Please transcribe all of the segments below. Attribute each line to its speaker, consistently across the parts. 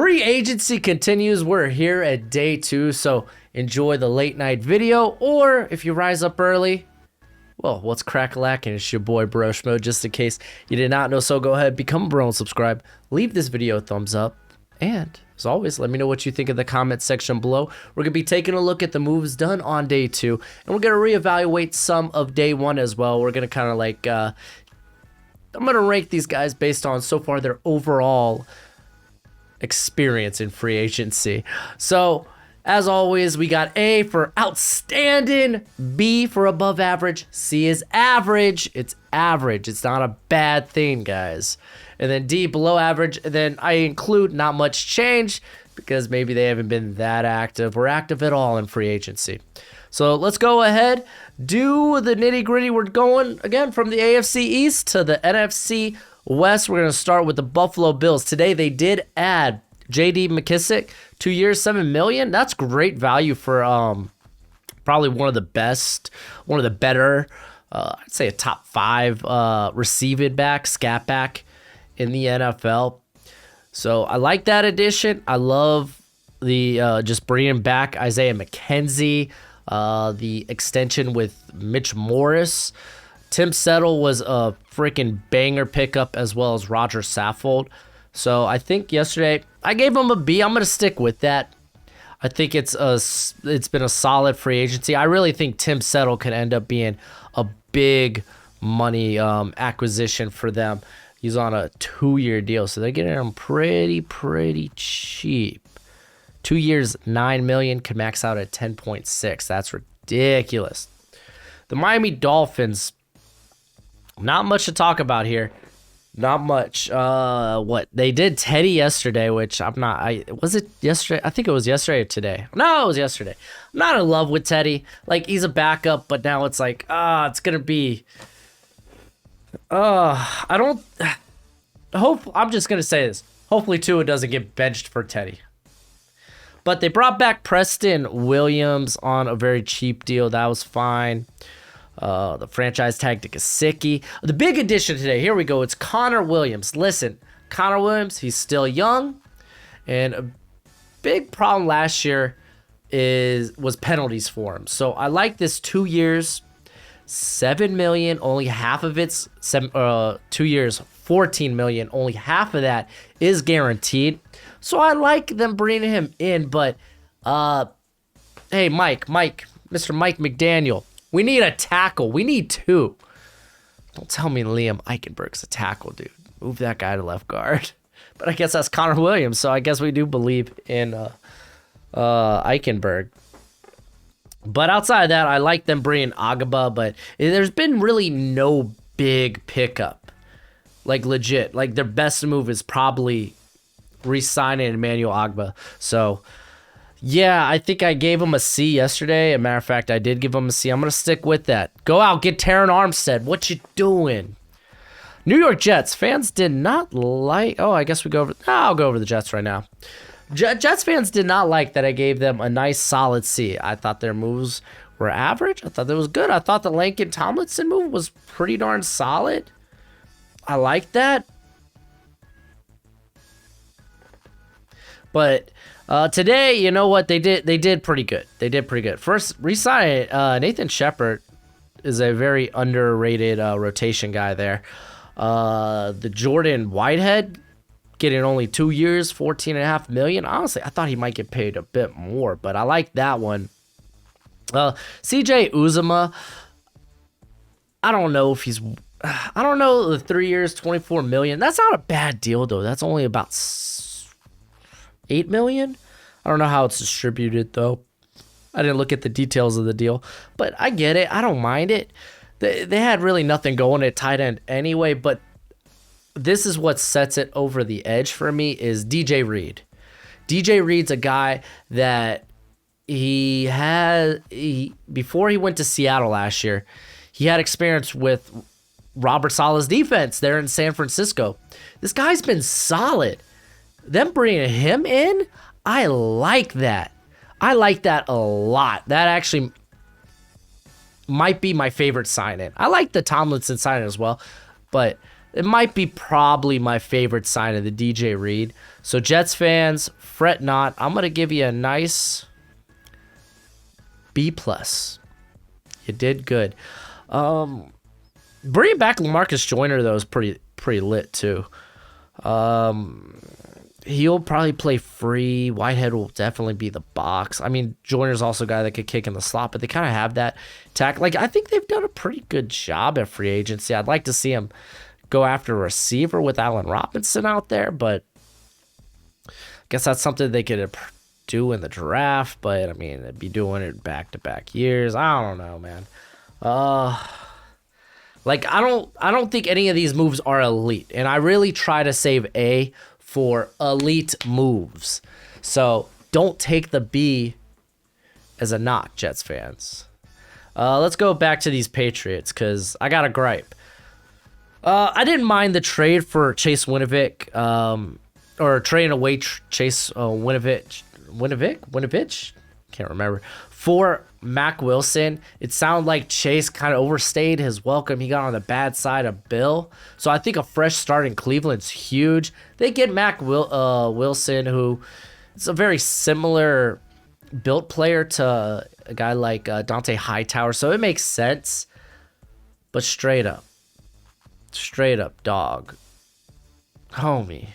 Speaker 1: Free agency continues. We're here at day 2, so enjoy the late night video, or if you rise up early, well, what's crack-a-lackin'? It's your boy Broshmo, just in case you did not know. So go ahead, become a bro and subscribe. Leave this video a thumbs up, and as always, let me know what you think in the comment section below. We're gonna be taking a look at the moves done on day 2, and we're gonna reevaluate some of day 1 as well. We're gonna kind of like I'm gonna rank these guys based on so far their overall experience in free agency. So as always, we got A for outstanding, B for above average, C is average. It's average. It's not a bad thing, guys. And then D, below average. And then I include not much change because maybe they haven't been that active or active at all in free agency. So let's go ahead, do the nitty gritty. We're going again from the AFC East to the NFC West. We're going to start with the Buffalo Bills. Today they did add J.D. McKissick, 2 years, $7 million. That's great value for probably one of the better, I'd say a top 5 receiving back, scat back in the NFL. So I like that addition. I love the just bringing back Isaiah McKenzie, the extension with Mitch Morris. Tim Settle was a freaking banger pickup, as well as Roger Saffold. So I think yesterday I gave him a B. I'm going to stick with that. I think it's been a solid free agency. I really think Tim Settle could end up being a big money acquisition for them. He's on a 2-year deal, so they're getting him pretty cheap. 2 years, $9 million, could max out at 10.6. That's ridiculous. The Miami Dolphins, not much to talk about here. Not much. What they did Teddy yesterday, which was it yesterday? I think it was yesterday or today. No, it was yesterday. I'm not in love with Teddy. Like, he's a backup, but now it's like, it's gonna be. I'm just gonna say this. Hopefully, Tua doesn't get benched for Teddy. But they brought back Preston Williams on a very cheap deal. That was fine. The franchise tag to Gesicki. The big addition today, here we go, it's Connor Williams. Listen, Connor Williams, he's still young, and a big problem last year was penalties for him. So I like this 2 years, $7 million, only half of it's 2 years, $14 million, only half of that is guaranteed. So I like them bringing him in, but hey, Mr. Mike McDaniel, we need a tackle. We need 2. Don't tell me Liam Eichenberg's a tackle, dude. Move that guy to left guard. But I guess that's Connor Williams, so I guess we do believe in Eichenberg. But outside of that, I like them bringing Agaba, but there's been really no big pickup. Like, legit. Like, their best move is probably re-signing Emmanuel Agba. So, yeah, I think I gave him a C yesterday. As a matter of fact, I did give him a C. I'm going to stick with that. Go out, get Terron Armstead. What you doing? New York Jets fans did not like... Oh, I guess we go over... I'll go over the Jets right now. Jets fans did not like that I gave them a nice, solid C. I thought their moves were average. I thought that was good. I thought the Lincoln Tomlinson move was pretty darn solid. I like that. But... today, you know what they did? They did pretty good. First, re-sign Nathan Shepard is a very underrated rotation guy there. The Jordan Whitehead getting only 2 years, $14.5 million. Honestly, I thought he might get paid a bit more, but I like that one. CJ Uzomah, I don't know, the 3 years, $24 million. That's not a bad deal though. That's only about $8 million. I don't know how it's distributed though. I didn't look at the details of the deal, but I get it. I don't mind it. They had really nothing going at tight end anyway, but this is what sets it over the edge for me is DJ Reed. DJ Reed's a guy that before he went to Seattle last year, he had experience with Robert Saleh's defense there in San Francisco. This guy's been solid. Them bringing him in, I like that. I like that a lot. That actually might be my favorite sign-in. I like the Tomlinson sign-in as well, but it might be probably my favorite sign of the DJ Reed. So Jets fans, fret not. I'm going to give you a nice B+. You did good. Bringing back Lamarcus Joyner, though, is pretty lit, too. He'll probably play free. Whitehead will definitely be the box. I mean, Joyner's also a guy that could kick in the slot, but they kind of have that tack. Like, I think they've done a pretty good job at free agency. I'd like to see him go after a receiver with Allen Robinson out there, but I guess that's something they could do in the draft. But I mean, they'd be doing it back-to-back years. I don't know, man. Like, I don't think any of these moves are elite, and I really try to save A for elite moves. So don't take the B as a knock, Jets fans. Let's go back to these Patriots, because I got a gripe. I didn't mind the trade for Chase Winovich, or trading away Chase Winovich? Can't remember. For Mac Wilson. It sounded like Chase kind of overstayed his welcome. He got on the bad side of Bill. So I think a fresh start in Cleveland's huge. They get Mac Wilson, who is a very similar built player to a guy like Dante Hightower. So it makes sense. But straight up, dog, homie,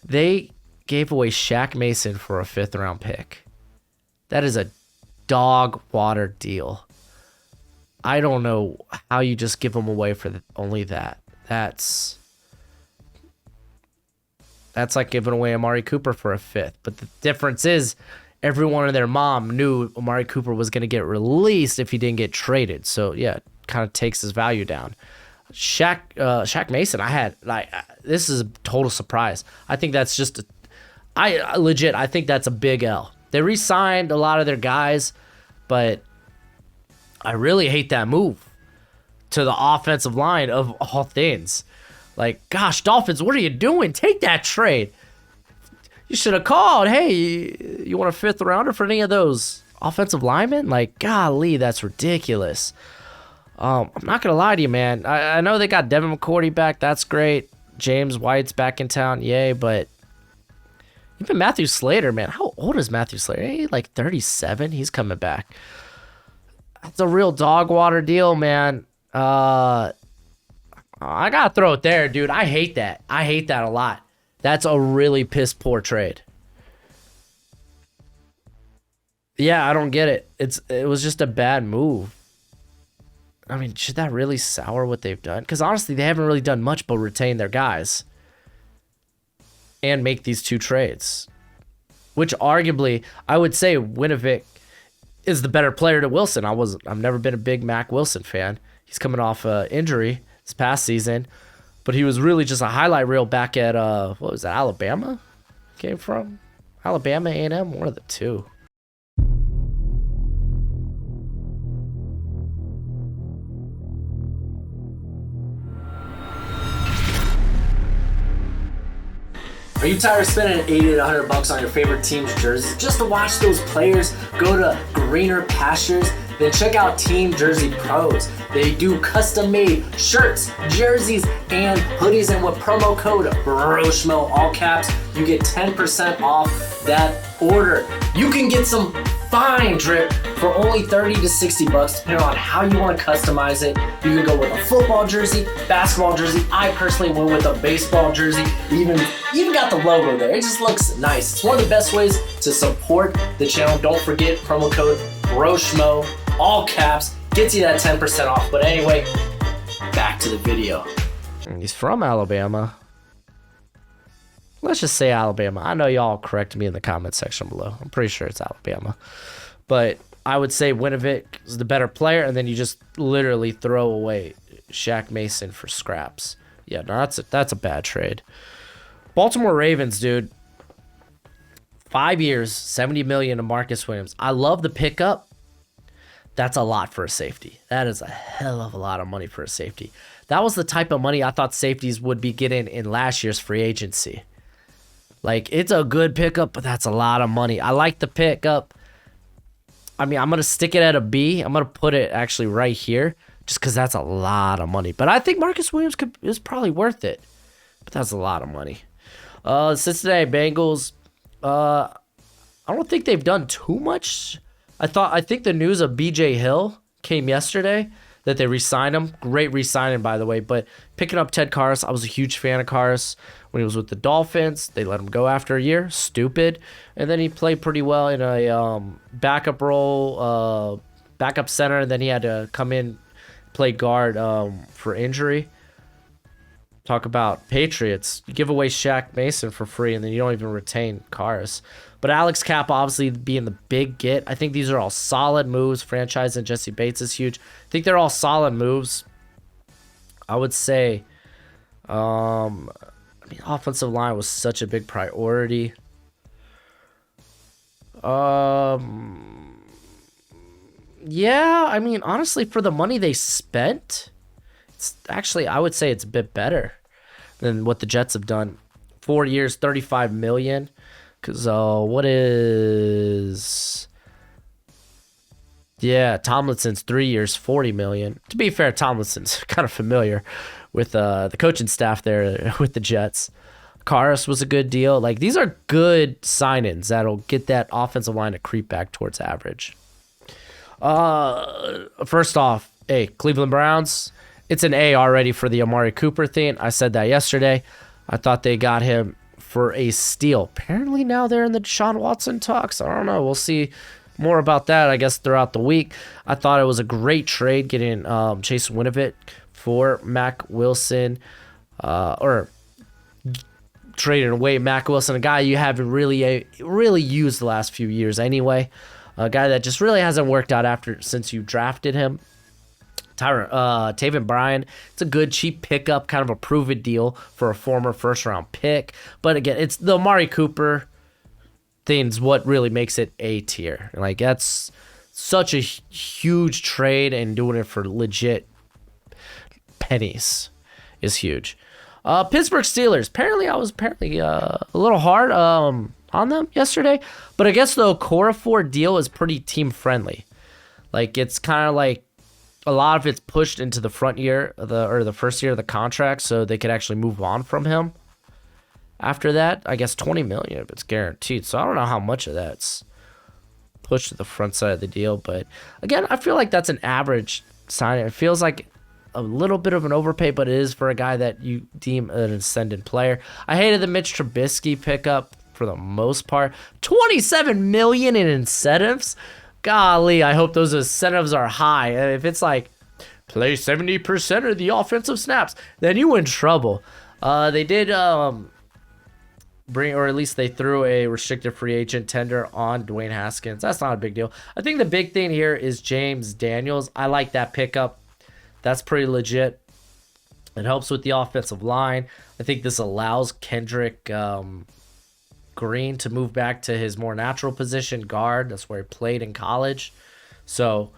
Speaker 1: they gave away Shaq Mason for a 5th-round pick. That is a dog water deal. I don't know how you just give them away for only that. That's like giving away Amari Cooper for a 5th. But the difference is everyone and their mom knew Amari Cooper was going to get released if he didn't get traded. So, yeah, it kind of takes his value down. Shaq Mason, this is a total surprise. I think that's just I think that's a big L. They re-signed a lot of their guys, but I really hate that move to the offensive line of all things. Like, gosh, Dolphins, what are you doing? Take that trade. You should have called. Hey, you want a 5th rounder for any of those offensive linemen? Like, golly, that's ridiculous. I'm not going to lie to you, man. I know they got Devin McCourty back. That's great. James White's back in town. Yay, but even Matthew Slater, man. How old is Matthew Slater? Hey, like 37? He's coming back. That's a real dog water deal, man. I got to throw it there, dude. I hate that. I hate that a lot. That's a really piss poor trade. Yeah, I don't get it. It was just a bad move. I mean, should that really sour what they've done? Because honestly, they haven't really done much but retain their guys and make these 2 trades, which arguably I would say Winovich is the better player to Wilson. I've never been a big Mac Wilson fan. He's coming off injury this past season, but he was really just a highlight reel back at what was that, Alabama? Came from Alabama, A&M, one of the two. Are you tired of spending $80 to $100 on your favorite team's jerseys just to watch those players go to greener pastures? Then check out Team Jersey Pros. They do custom-made shirts, jerseys, and hoodies. And with promo code Broshmo, all caps, you get 10% off that order. You can get some fine drip for only $30 to $60, depending on how you want to customize it. You can go with a football jersey, basketball jersey. I personally went with a baseball jersey. Even got the logo there. It just looks nice. It's one of the best ways to support the channel. Don't forget promo code Broshmo, all caps, gets you that 10% off. But anyway, back to the video. He's from Alabama. Let's just say Alabama. I know y'all correct me in the comment section below. I'm pretty sure it's Alabama. But I would say Winovich is the better player, and then you just literally throw away Shaq Mason for scraps. Yeah, no, that's a bad trade. Baltimore Ravens, dude. 5 years, $70 million to Marcus Williams. I love the pickup. That's a lot for a safety. That is a hell of a lot of money for a safety. That was the type of money I thought safeties would be getting in last year's free agency. Like, it's a good pickup, but that's a lot of money. I like the pickup. I mean, I'm going to stick it at a B. I'm going to put it actually right here just because that's a lot of money. But I think Marcus Williams is probably worth it. But that's a lot of money. Cincinnati Bengals, I don't think they've done too much. I think the news of BJ Hill came yesterday that they re-signed him. Great re-signing, by the way. But picking up Ted Karras, I was a huge fan of Karras when he was with the Dolphins. They let him go after a year. Stupid. And then he played pretty well in a backup role, backup center, and then he had to come in, play guard for injury. Talk about Patriots. You give away Shaq Mason for free, and then you don't even retain Karras. But Alex Cap obviously being the big get. I think these are all solid moves. Franchise and Jesse Bates is huge. I think they're all solid moves. I would say, offensive line was such a big priority. Yeah, honestly, for the money they spent, it's actually, I would say it's a bit better than what the Jets have done. 4 years, $35 million. Because what is... Yeah, Tomlinson's 3 years, $40 million. To be fair, Tomlinson's kind of familiar with the coaching staff there with the Jets. Karras was a good deal. Like, these are good sign-ins that'll get that offensive line to creep back towards average. First off, hey, Cleveland Browns, it's an A already for the Amari Cooper thing. I said that yesterday. I thought they got him for a steal. Apparently now they're in the Deshaun Watson talks. I don't know. We'll see more about that, I guess, throughout the week. I thought it was a great trade getting Chase Winovich for Mack Wilson, or trading away Mack Wilson, a guy you haven't really used the last few years anyway. A guy that just really hasn't worked out since you drafted him. Taven Bryan, it's a good cheap pickup, kind of a proven deal for a former first round pick. But again, it's the Amari Cooper thing's what really makes it A tier. Like, that's such a huge trade, and doing it for legit pennies is huge. Pittsburgh Steelers. Apparently, I was a little hard on them yesterday, but I guess the Okorafor deal is pretty team friendly. Like, it's kind of like a lot of it's pushed into the front year, the first year of the contract, so they could actually move on from him. After that, I guess $20 million if it's guaranteed. So I don't know how much of that's pushed to the front side of the deal, but again, I feel like that's an average signing. It feels like a little bit of an overpay, but it is for a guy that you deem an ascendant player. I hated the Mitch Trubisky pickup for the most part. $27 million in incentives. Golly, I hope those incentives are high. If it's like, play 70% of the offensive snaps, then you in trouble. They did bring, or at least they threw a restricted free agent tender on Dwayne Haskins. That's not a big deal. I think the big thing here is James Daniels. I like that pickup. That's pretty legit. It helps with the offensive line. I think this allows Kendrick Green to move back to his more natural position, guard. That's where he played in college. So,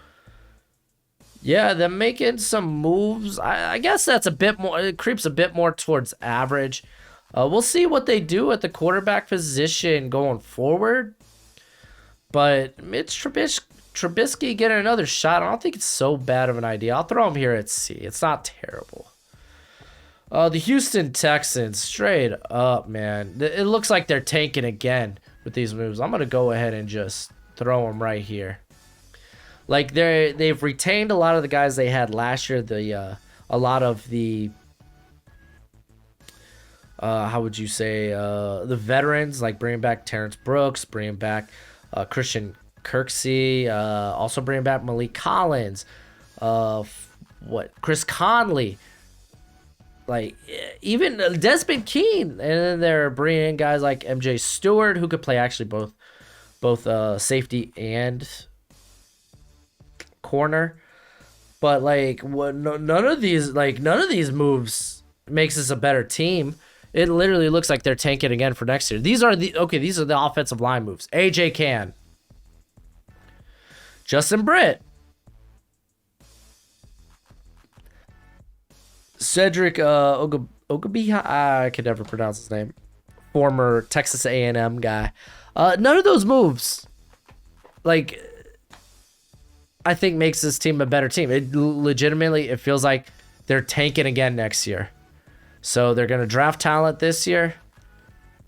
Speaker 1: yeah, they're making some moves. I guess that's a bit more, it creeps a bit more towards average. We'll see what they do at the quarterback position going forward. But Mitch Trubisky getting another shot, I don't think it's so bad of an idea. I'll throw him here at C. It's not terrible. The Houston Texans, straight up, man. It looks like they're tanking again with these moves. I'm going to go ahead and just throw them right here. Like, they've retained a lot of the guys they had last year. A lot of the, how would you say, the veterans, like bringing back Terrence Brooks, bringing back Christian Kirksey, also bringing back Malik Collins, Chris Conley. Like, even Desmond Keane, and then they're bringing in guys like MJ Stewart, who could play actually both safety and corner. But like, none of these moves makes us a better team. It literally looks like they're tanking again for next year. These are the offensive line moves. AJ Cann, Justin Britt, Cedric Ogbuehi, I could never pronounce his name. Former Texas A&M guy. None of those moves, like, I think makes this team a better team. It legitimately, it feels like they're tanking again next year. So they're gonna draft talent this year,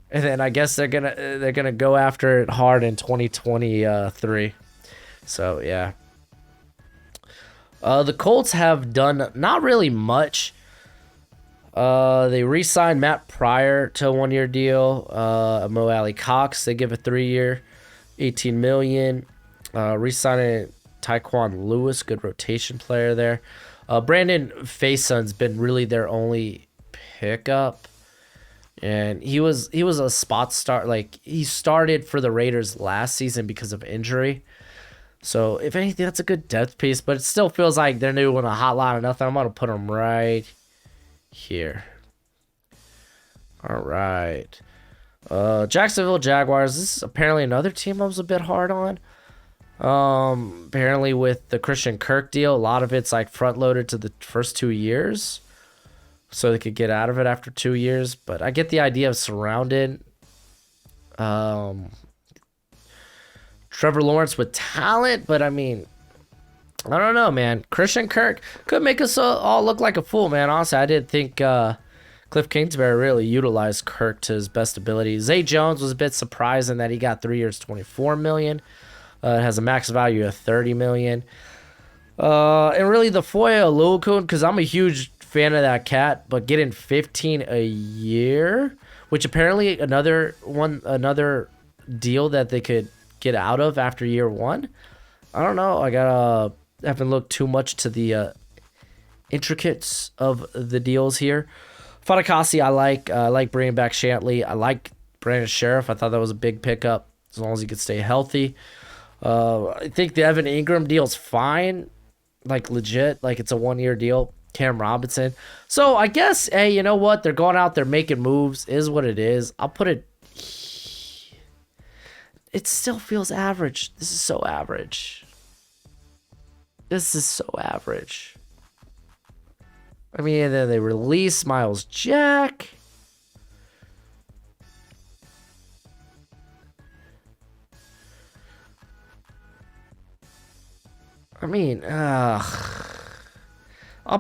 Speaker 1: and then I guess they're gonna go after it hard in 2023. So yeah. The Colts have done not really much. They re-signed Matt Pryor to a 1-year deal. Mo Alley Cox, they give a 3-year, $18 million. Re-signed Tyquan Lewis, good rotation player there. Brandon Faison's been really their only pickup, and he was a spot start. Like, he started for the Raiders last season because of injury. So if anything, that's a good depth piece, but it still feels like they're doing a hot lot of nothing. I'm gonna put them right here. All right. Jacksonville Jaguars. This is apparently another team I was a bit hard on. Apparently with the Christian Kirk deal, a lot of it's like front loaded to the first 2 years, so they could get out of it after 2 years. But I get the idea of surrounded Trevor Lawrence with talent, but I mean, I don't know, man. Christian Kirk could make us all look like a fool, man. Honestly, I didn't think Cliff Kingsbury really utilized Kirk to his best ability. Zay Jones was a bit surprising that he got 3 years, $24 million. It has a max value of $30 million. And really the Foya Lulukun, because I'm a huge fan of that cat, but getting 15 a year, which apparently another deal that they could get out of after year 1. I don't know. Haven't looked too much to the intricacies of the deals here. Fadakasi, I like bringing back Shantley. I like Brandon Sheriff. I thought that was a big pickup as long as he could stay healthy. I think the Evan Ingram deal's fine, like legit, like it's a 1-year deal. Cam Robinson. So I guess, hey, you know what? They're going out there making moves. Is what it is. I'll put it. It still feels average. This is so average. This is so average. I mean, and then they release Miles Jack. I mean, I'll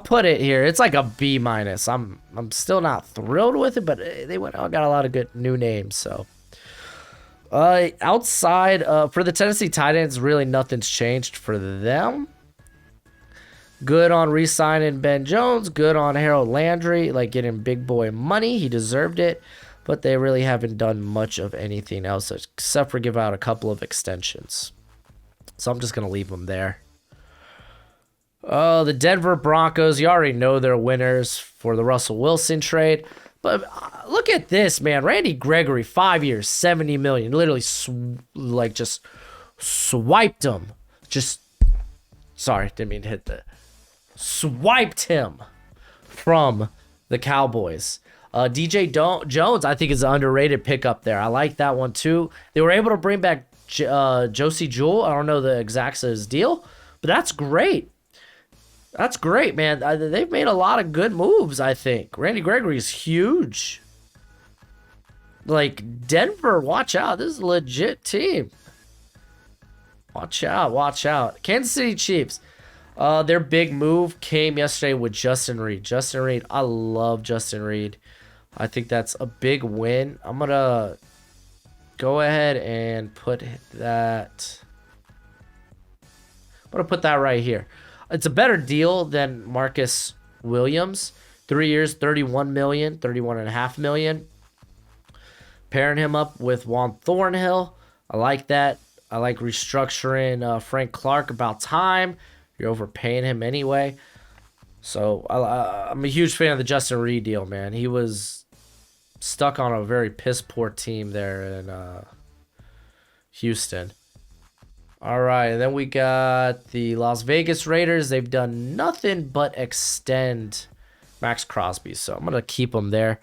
Speaker 1: put it here. It's like a B minus. I'm still not thrilled with it, but they got a lot of good new names. So, outside for the Tennessee Titans, really nothing's changed for them. Good on re-signing Ben Jones. Good on Harold Landry, like getting big boy money. He deserved it, but they really haven't done much of anything else except for give out a couple of extensions. So I'm just gonna leave them there. The Denver Broncos, you already know they're winners for the Russell Wilson trade. But look at this, man. Randy Gregory, 5 years, $70 million. Literally, just swiped him. Sorry, didn't mean to hit the... Swiped him from the Cowboys. DJ Jones, I think, is an underrated pickup there. I like that one, too. They were able to bring back Josie Jewell. I don't know the exacts of his deal, but that's great. That's great, man. They've made a lot of good moves, I think. Randy Gregory is huge. Like, Denver, watch out. This is a legit team. Watch out, watch out. Kansas City Chiefs. Their big move came yesterday with Justin Reed. Justin Reed, I love Justin Reed. I think that's a big win. I'm going to go ahead and put that. I'm going to put that right here. It's a better deal than Marcus Williams. 3 years, $31 million, $31.5 million. Pairing him up with Juan Thornhill. I like that. I like restructuring Frank Clark. About time. You're overpaying him anyway. So I'm a huge fan of the Justin Reed deal, man. He was stuck on a very piss-poor team there in Houston. All right, and then we got the Las Vegas Raiders. They've done nothing but extend Max Crosby, so I'm going to keep him there.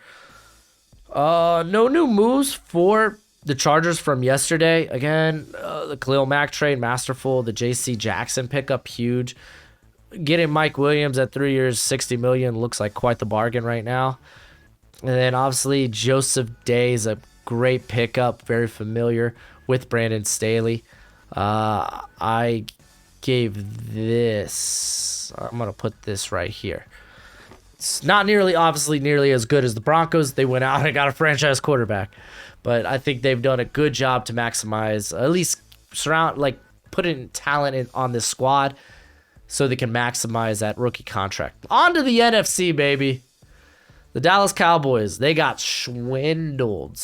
Speaker 1: No new moves for the Chargers from yesterday. Again, the Khalil Mack trade, masterful. The J.C. Jackson pickup, huge. Getting Mike Williams at 3 years, $60 million looks like quite the bargain right now. And then obviously Joseph Day is a great pickup, very familiar with Brandon Staley. I gave this. I'm going to put this right here. It's not obviously nearly as good as the Broncos. They went out and got a franchise quarterback. But I think they've done a good job to maximize, at least put in talent on this squad so they can maximize that rookie contract. On to the NFC, baby. The Dallas Cowboys, they got swindled.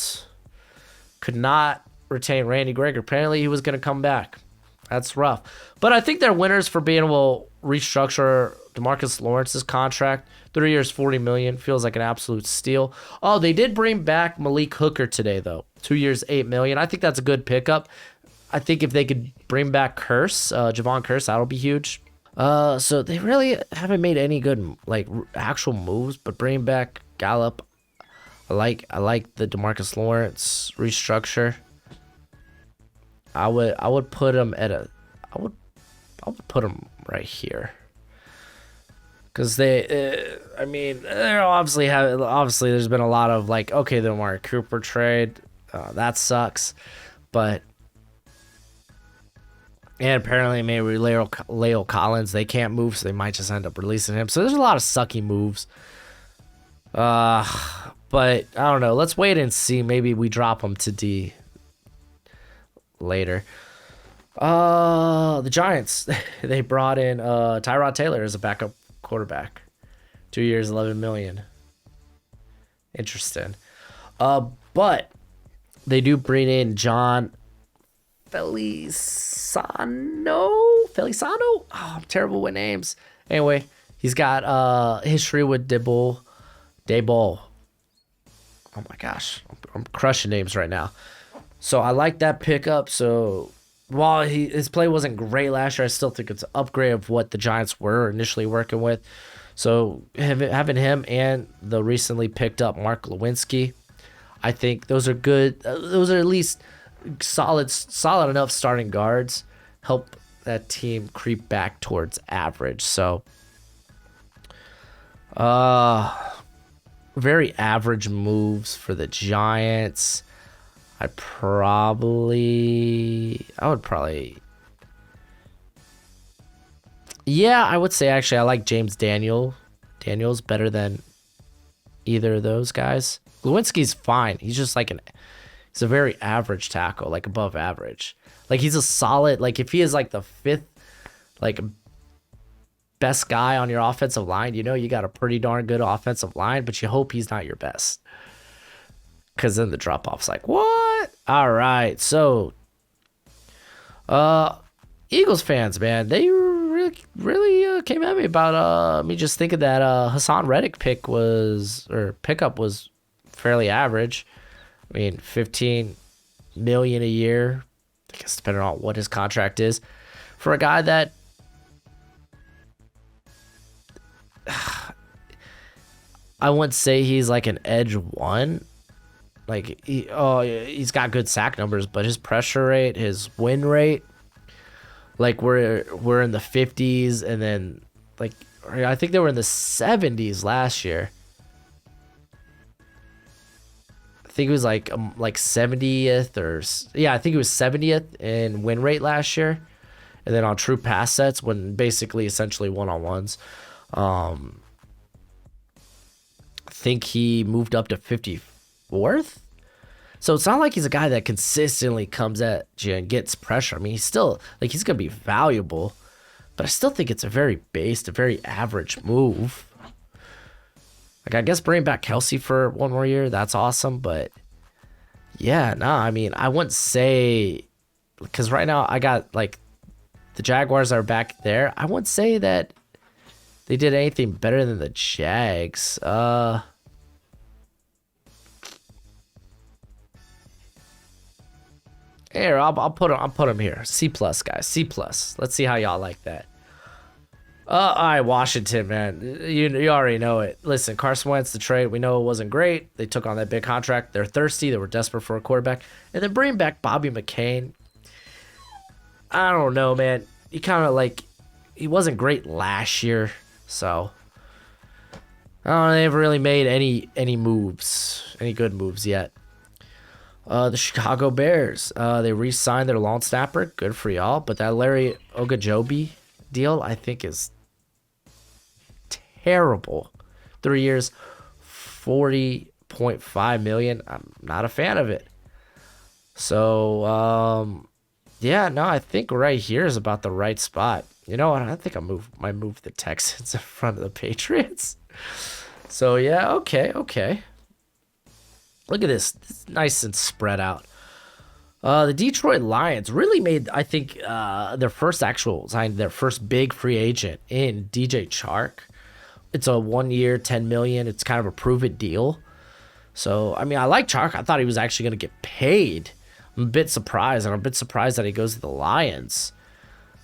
Speaker 1: Could not retain Randy Gregory. Apparently, he was going to come back. That's rough. But I think they're winners for being able to restructure DeMarcus Lawrence's contract. 3 years, $40 million. Feels like an absolute steal. Oh, they did bring back Malik Hooker today, though. 2 years, $8 million. I think that's a good pickup. I think if they could bring back Javon Curse, that'll be huge. So they really haven't made any good actual moves, but bring back Gallup. I like the DeMarcus Lawrence restructure. I would put him I would put him right here. Cause they're obviously there's been a lot of the Amari Cooper trade, that sucks, and apparently maybe Leo Collins, they can't move, so they might just end up releasing him. So there's a lot of sucky moves. But I don't know. Let's wait and see. Maybe we drop him to D later. The Giants, they brought in Tyrod Taylor as a backup quarterback. 2 years, $11 million. Interesting. But they do bring in John Feliciano? Oh, I'm terrible with names. Anyway, he's got history with Dayball. Oh my gosh, I'm crushing names right now. So I like that pickup. So while his play wasn't great last year, I still think it's an upgrade of what the Giants were initially working with. So having him and the recently picked up Mark Lewinsky, I think those are good. Those are at least solid enough starting guards, help that team creep back towards average. So very average moves for the Giants. I would probably I would say actually I like James Daniels better than either of those guys. Lewinsky's fine. He's just he's a very average tackle, above average. He's a solid, if he is the fifth, best guy on your offensive line, you got a pretty darn good offensive line, but you hope he's not your best. Because then the drop-off's what? All right, so Eagles fans, man, they really came at me about me just thinking that Hassan Reddick pickup was fairly average. I mean, $15 million a year, I guess, depending on what his contract is, for a guy that I wouldn't say he's an edge one. He's got good sack numbers, but his pressure rate, his win rate, we're in the 50s, and then I think they were in the 70s last year. I think it was 70th I think it was 70th in win rate last year, and then on true pass sets, when basically essentially one-on-ones, I think he moved up to 54th. So it's not like he's a guy that consistently comes at you and gets pressure. I mean, he's still he's gonna be valuable, but I still think it's a very average move. I guess bring back Kelsey for one more year, that's awesome, but yeah, no, I mean, I wouldn't say, because right now I got the Jaguars are back there. I wouldn't say that they did anything better than the Jags. Here, I'll put him here. C+, guys. C+. Let's see how y'all like that. All right, Washington, man. You already know it. Listen, Carson Wentz, the trade, we know it wasn't great. They took on that big contract. They're thirsty. They were desperate for a quarterback. And then bring back Bobby McCain. I don't know, man. He kind of he wasn't great last year. So, I don't know. They haven't really made any moves, any good moves yet. The Chicago Bears. They re-signed their long snapper. Good for y'all. But that Larry Ogunjobi deal, I think, is terrible. 3 years, $40.5 million. I'm not a fan of it. So, yeah, no, I think right here is about the right spot. You know what? I think might move the Texans in front of the Patriots. So, yeah, okay. Look at this. It's nice and spread out. The Detroit Lions really made, I think, their first big free agent in DJ Chark. It's a 1 year, $10 million. It's kind of a prove-it deal. So, I mean, I like Chark. I thought he was actually going to get paid. I'm a bit surprised, and I'm a bit surprised that he goes to the Lions.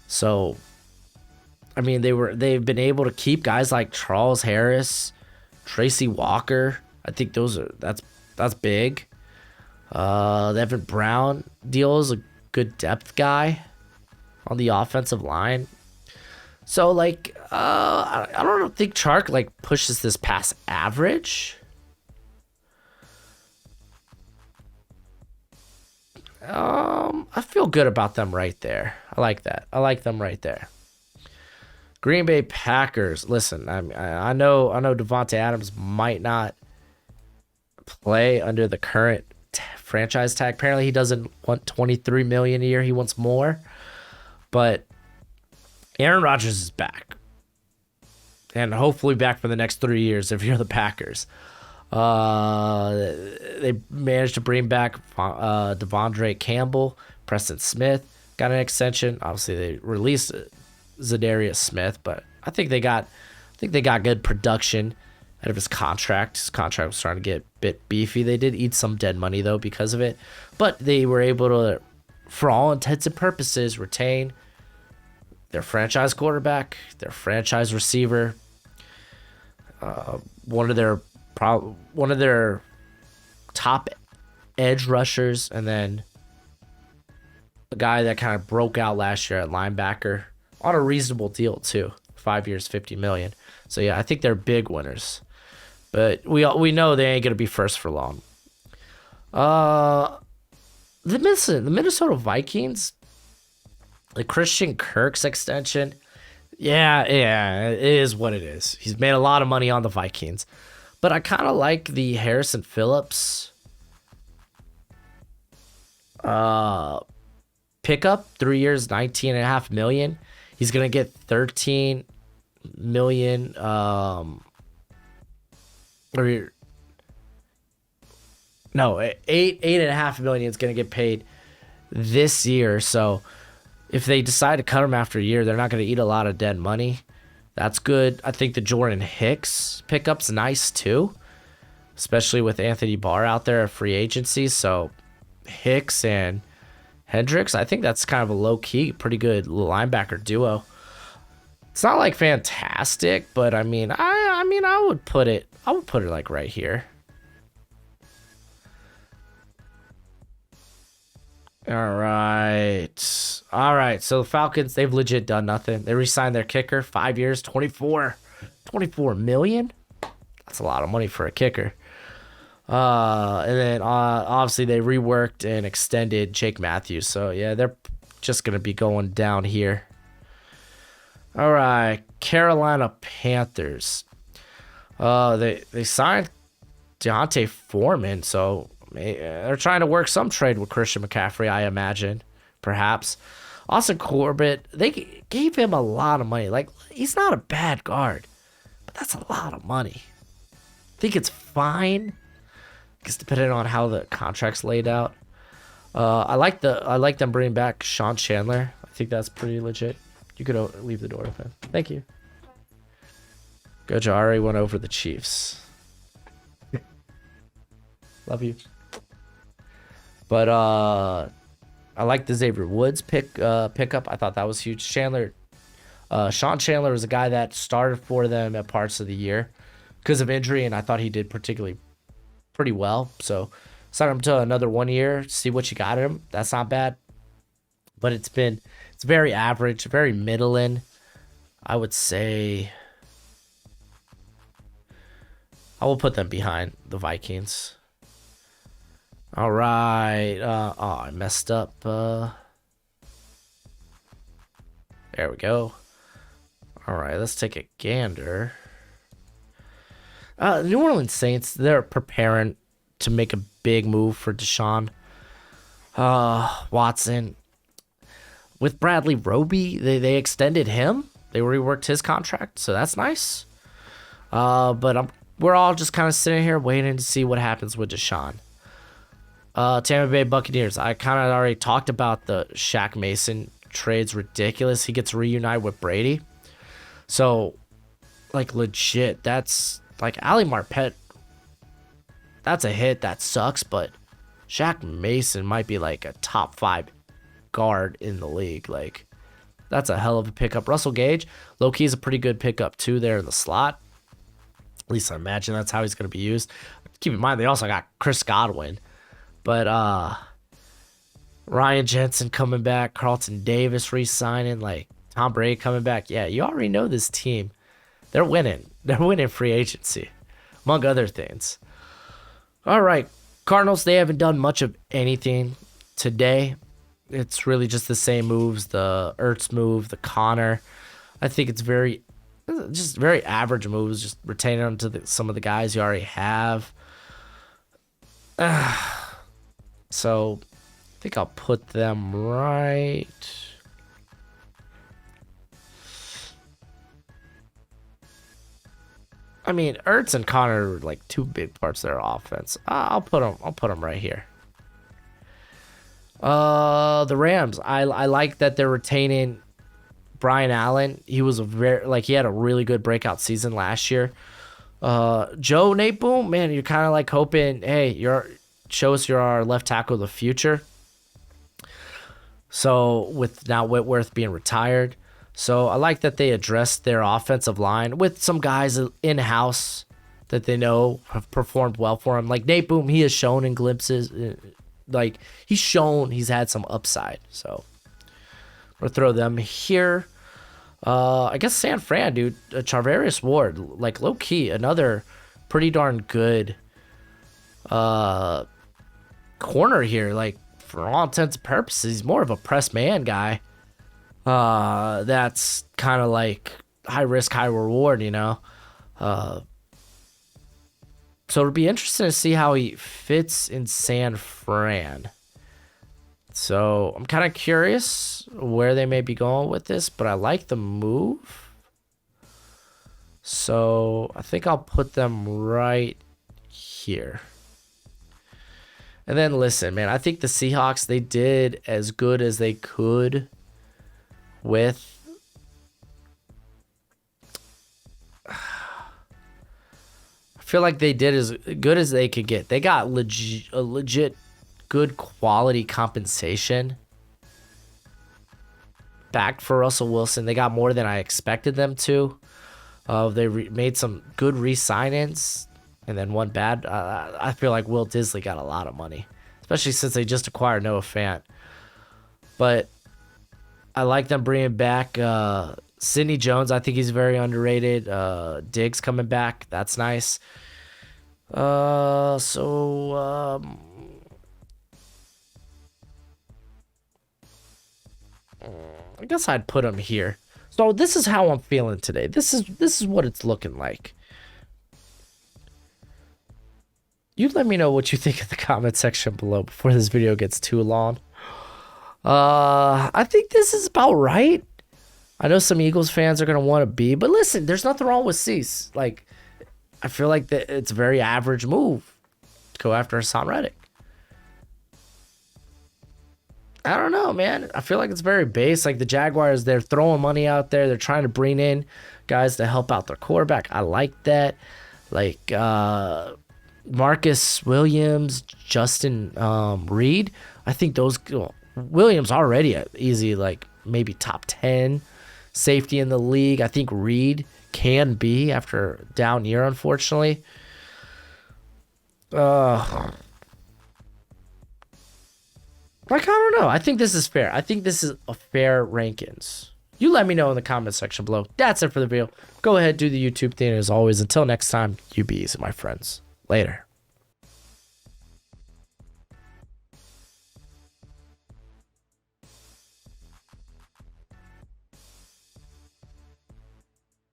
Speaker 1: So, I mean, they've been able to keep guys like Charles Harris, Tracy Walker. I think that's big. The Evan Brown deal is a good depth guy on the offensive line. So, like, I don't think Chark, like, pushes this past average. I feel good about them right there. I like that. I like them right there. Green Bay Packers. Listen, I know Devontae Adams might not play under the current franchise tag. Apparently, he doesn't want $23 million a year. He wants more. But Aaron Rodgers is back, and hopefully back for the next 3 years if you're the Packers. They managed to bring back Devondre Campbell, Preston Smith got an extension. Obviously, they released Zadarius Smith, but I think they got good production out of his contract. His contract was starting to get a bit beefy. They did eat some dead money though because of it, but they were able to, for all intents and purposes, retain their franchise quarterback, their franchise receiver, one of their top edge rushers, and then a guy that kind of broke out last year at linebacker on a reasonable deal too. 5 years, $50 million. So yeah, I think they're big winners, but we know they ain't gonna be first for long. The Minnesota Vikings, the Christian Kirk's extension. Yeah, it is what it is. He's made a lot of money on the Vikings. But I kind of like the Harrison Phillips pickup. 3 years, $19.5 million. He's going to get $13 million. $8.5 million is going to get paid this year. So if they decide to cut him after a year, they're not going to eat a lot of dead money. That's good. I think the Jordan Hicks pickup's nice too, especially with Anthony Barr out there at free agency. So Hicks and Hendricks, I think that's kind of a low-key, pretty good linebacker duo. It's not like fantastic, but I mean, I would put it like right here. All right. So the Falcons, they've legit done nothing. They re-signed their kicker, 5 years, $24 million. That's a lot of money for a kicker. And then obviously they reworked and extended Jake Matthews. So yeah, they're just gonna be going down here. All right, Carolina Panthers. They signed Deontay Foreman, so they're trying to work some trade with Christian McCaffrey, I imagine, perhaps. Austin Corbett, they gave him a lot of money. Like, he's not a bad guard, but that's a lot of money. I think it's fine, because depending on how the contract's laid out. I like them bringing back Sean Chandler. I think that's pretty legit. You could leave the door open. Thank you. Gojo already went over the Chiefs. Love you. But I like the Xavier Woods pickup. I thought that was huge. Sean Chandler was a guy that started for them at parts of the year because of injury, and I thought he did particularly pretty well. So sign him to another 1 year, see what you got in him. That's not bad. But it's very average, very middling. I would say I will put them behind the Vikings. All right. Oh, I messed up. There we go. All right, let's take a gander. New Orleans Saints, they're preparing to make a big move for Deshaun Watson. With Bradley Roby, they extended him. They reworked his contract, so that's nice. But we're all just kind of sitting here waiting to see what happens with Deshaun. Tampa Bay Buccaneers, I kind of already talked about the Shaq Mason trade's ridiculous. He gets reunited with Brady. So, like, legit, that's, like, Ali Marpet, that's a hit. That sucks, but Shaq Mason might be, like, a top 5 guard in the league. Like, that's a hell of a pickup. Russell Gage, low-key is a pretty good pickup, too, there in the slot. At least I imagine that's how he's going to be used. Keep in mind, they also got Chris Godwin. But, Ryan Jensen coming back, Carlton Davis re-signing, like, Tom Brady coming back. Yeah, you already know this team. They're winning. They're winning free agency, among other things. All right, Cardinals, they haven't done much of anything today. It's really just the same moves, the Ertz move, the Connor. I think it's very average moves, just retaining them to some of the guys you already have. So I think I'll put them right. I mean, Ertz and Connor are like two big parts of their offense. I'll put them right here. The Rams. I like that they're retaining Brian Allen. He was he had a really good breakout season last year. Joe Nate Boom, man, you're kind of like hoping, hey, show us you're our left tackle of the future. So with now Whitworth being retired. So I like that they addressed their offensive line with some guys in-house that they know have performed well for him. Like Nate Boom, he has shown in glimpses. Like he's shown he's had some upside. So we'll throw them here. I guess San Fran, dude. Charvarius Ward, like low-key, another pretty darn good corner here. Like for all intents and purposes, he's more of a press man guy. That's kind of like high risk, high reward, you know. So it'll be interesting to see how he fits in San Fran. So I'm kind of curious where they may be going with this, but I like the move. So I think I'll put them right here. And then listen, man, I think the Seahawks, they did as good as they could with I feel like they did as good as they could get. They got a legit good quality compensation back for Russell Wilson. They got more than I expected them to. They made some good re-signings and then one bad. I feel like Will Disley got a lot of money, especially since they just acquired Noah Fant. But I like them bringing back Sidney Jones. I think he's very underrated. Diggs coming back. That's nice. I guess I'd put him here. So this is how I'm feeling today. This is what it's looking like. You let me know what you think in the comment section below before this video gets too long. I think this is about right. I know some Eagles fans are going to want to be, but listen, there's nothing wrong with Cease. Like, I feel like that it's a very average move to go after Hassan Reddick. I don't know, man. I feel like it's very base. Like the Jaguars, they're throwing money out there. They're trying to bring in guys to help out their quarterback. I like that. Like Marcus Williams, Justin Reed. I think those Williams already easy, like maybe top 10 safety in the league. I think Reed can be after a down year, unfortunately. Like, I don't know. I think this is fair. I think this is a fair rankings. You let me know in the comment section below. That's it for the video. Go ahead, do the YouTube thing. As always, until next time, you be easy, my friends. Later.